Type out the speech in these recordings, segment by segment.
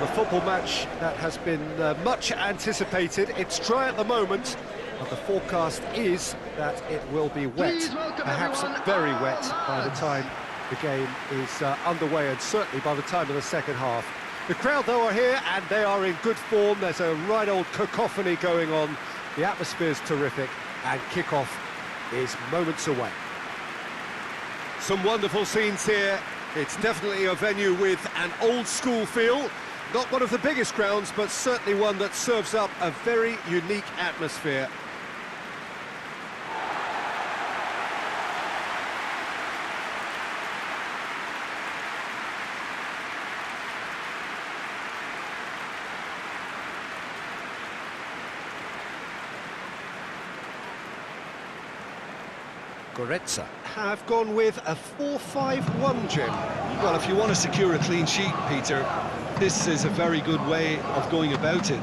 a football match that has been much anticipated. It's dry at the moment, but the forecast is that it will be wet, perhaps very wet by the time the game is underway, and certainly by the time of the second half. The crowd, though, are here, and they are in good form. There's a right old cacophony going on. The atmosphere's terrific, and kick-off is moments away. Some wonderful scenes here. It's definitely a venue with an old-school feel. Not one of the biggest grounds, but certainly one that serves up a very unique atmosphere. Gorice have gone with a 4-5-1, Jim. Well, if you want to secure a clean sheet, Peter, this is a very good way of going about it.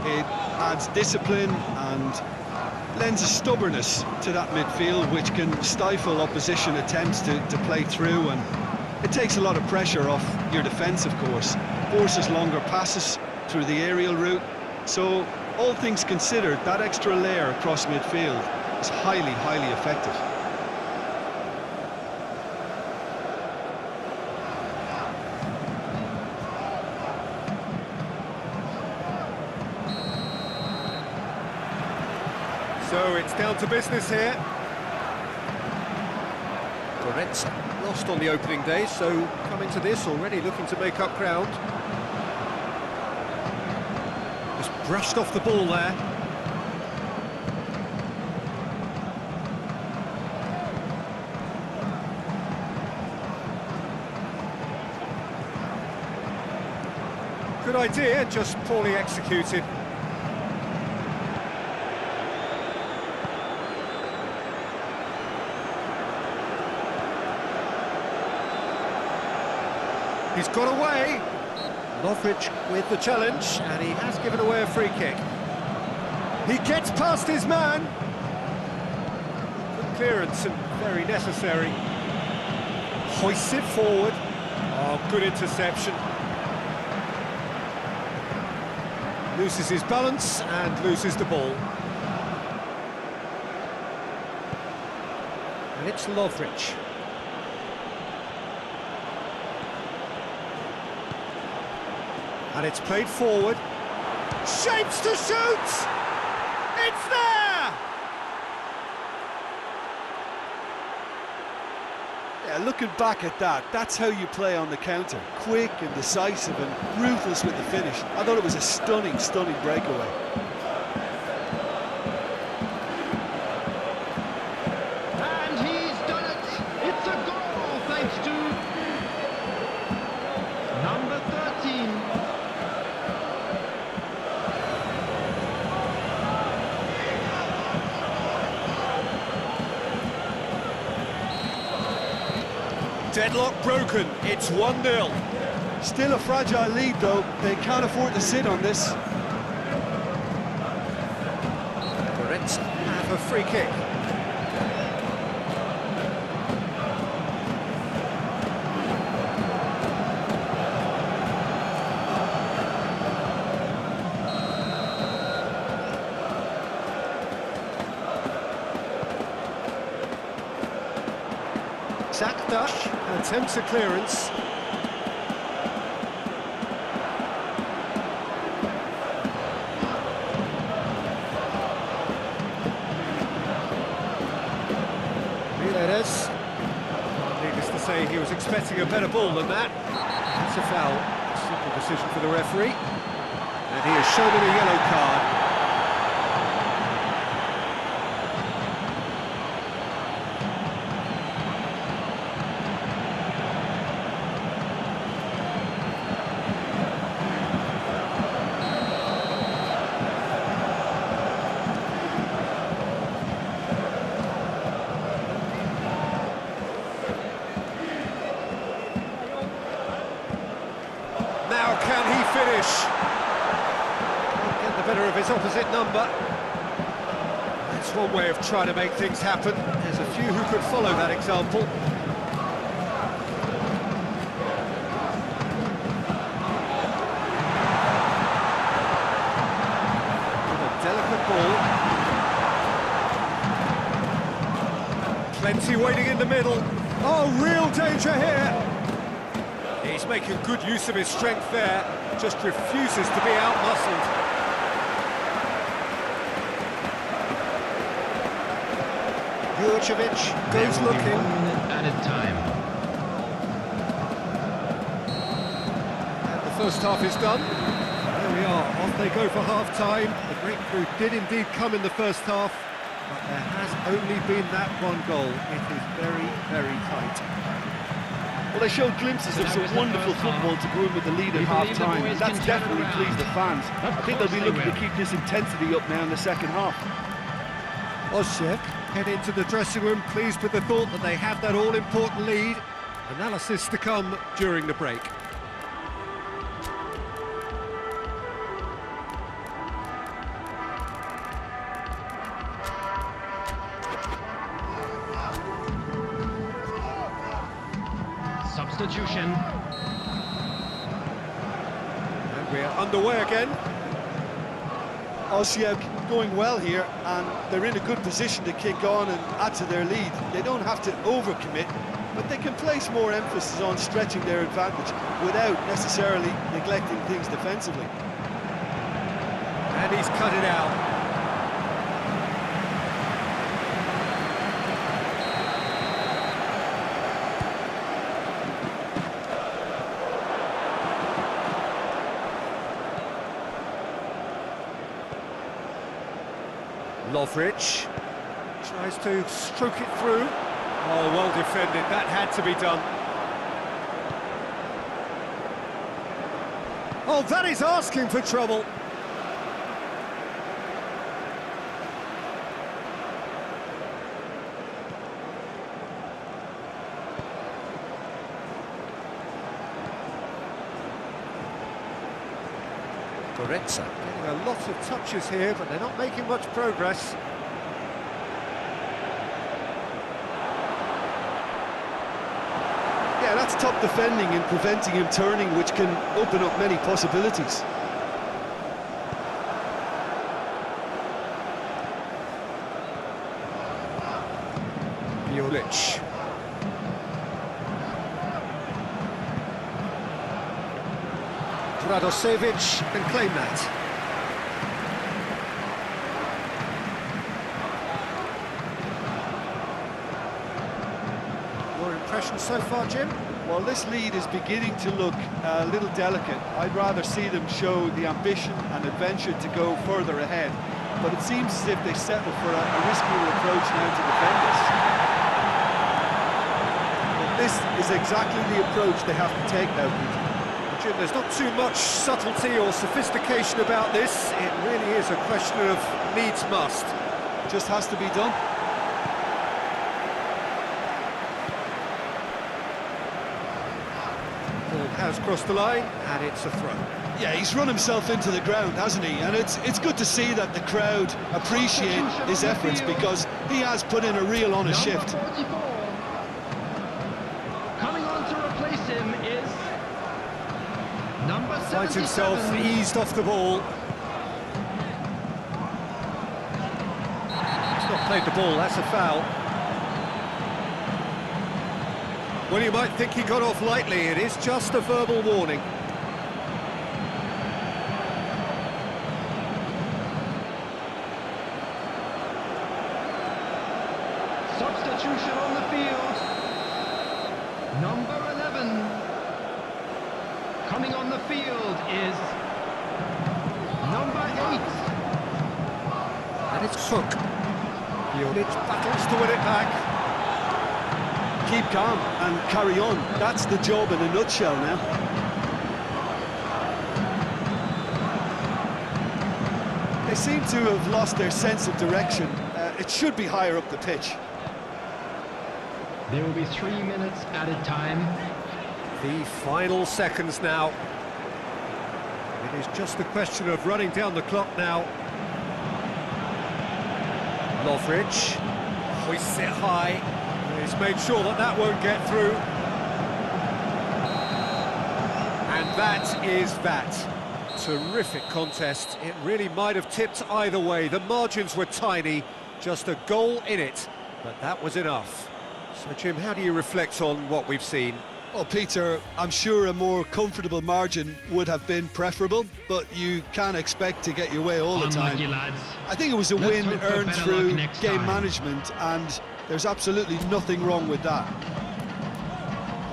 It adds discipline and lends a stubbornness to that midfield, which can stifle opposition attempts to play through, and it takes a lot of pressure off your defence, of course. Forces longer passes through the aerial route. So, all things considered, that extra layer across midfield is highly, highly effective. So it's down to business here. Gorice lost on the opening day, so coming to this already looking to make up ground. Just brushed off the ball there. Good idea, just poorly executed. He's got away. Lovrich with the challenge, and he has given away a free kick. He gets past his man. Good clearance and very necessary. Hoists it forward. Oh, good interception. Loses his balance and loses the ball. And it's Lovrich. And it's played forward. Shapes to shoot! It's there! Yeah, looking back at that, that's how you play on the counter. Quick and decisive and ruthless with the finish. I thought it was a stunning, stunning breakaway. And he's done it! It's a goal, thanks to number 13. Deadlock broken, it's 1-0. Still a fragile lead, though. They can't afford to sit on this. Gorice have a free kick. Dash attempts a clearance. Needless to say, he was expecting a better ball than that. That's a foul. Simple decision for the referee. And he has shown him a yellow card. Now can he finish? Can't get the better of his opposite number. That's one way of trying to make things happen. There's a few who could follow that example. Plenty waiting in the middle. Oh, real danger here. He's making good use of his strength there. Just refuses to be out-muscled. Jurcevic goes looking. 1 minute added time. And the first half is done. There we are, off they go for half-time. The breakthrough did indeed come in the first half, but there has only been that one goal. It is very, very tight. Well, they showed glimpses of some wonderful football to go in with the lead at half-time, and that's definitely pleased the fans. I think they'll be looking to keep this intensity up now in the second half. Osijek head into the dressing room pleased with the thought that they have that all-important lead. Analysis to come during the break. Substitution. And we're underway again. Osijek going well here, and they're in a good position to kick on and add to their lead. They don't have to overcommit, but they can place more emphasis on stretching their advantage without necessarily neglecting things defensively. And he's cut it out. Lovric tries to stroke it through. Oh, well defended. That had to be done. Oh, that is asking for trouble. Gorice getting a lot of touches here, but they're not making much progress. Yeah, that's top defending and preventing him turning, which can open up many possibilities. Jurcevic. Radosevic can claim that. Your impression so far, Jim? Well, this lead is beginning to look a little delicate. I'd rather see them show the ambition and adventure to go further ahead. But it seems as if they settle for a riskier approach now to defend this. But this is exactly the approach they have to take now, Peter. Jim, there's not too much subtlety or sophistication about this. It really is a question of needs must. Just has to be done. Ball has crossed the line, and it's a throw. Yeah, he's run himself into the ground, hasn't he? And it's good to see that the crowd appreciate his efforts, because he has put in a real honest shift. 44. Coming on to replace him is number 77. Finds himself eased off the ball. He's not played the ball, that's a foul. Well, you might think he got off lightly. It is just a verbal warning. Substitution on the field. Number 11. Coming on the field is number 8. And it's Hook. Jurcevic battles to win it back. Keep calm and carry on. That's the job in a nutshell now. They seem to have lost their sense of direction. It should be higher up the pitch. There will be 3 minutes added time. The final seconds now. It is just a question of running down the clock now. Lovric hoists it high. He's made sure that that won't get through. And that is that. Terrific contest. It really might have tipped either way. The margins were tiny, just a goal in it, but that was enough. So, Jim, how do you reflect on what we've seen? Well, Peter, I'm sure a more comfortable margin would have been preferable, but you can't expect to get your way all the time. I think it was a win earned through game management, and there's absolutely nothing wrong with that.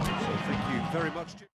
So, thank you very much, Jim.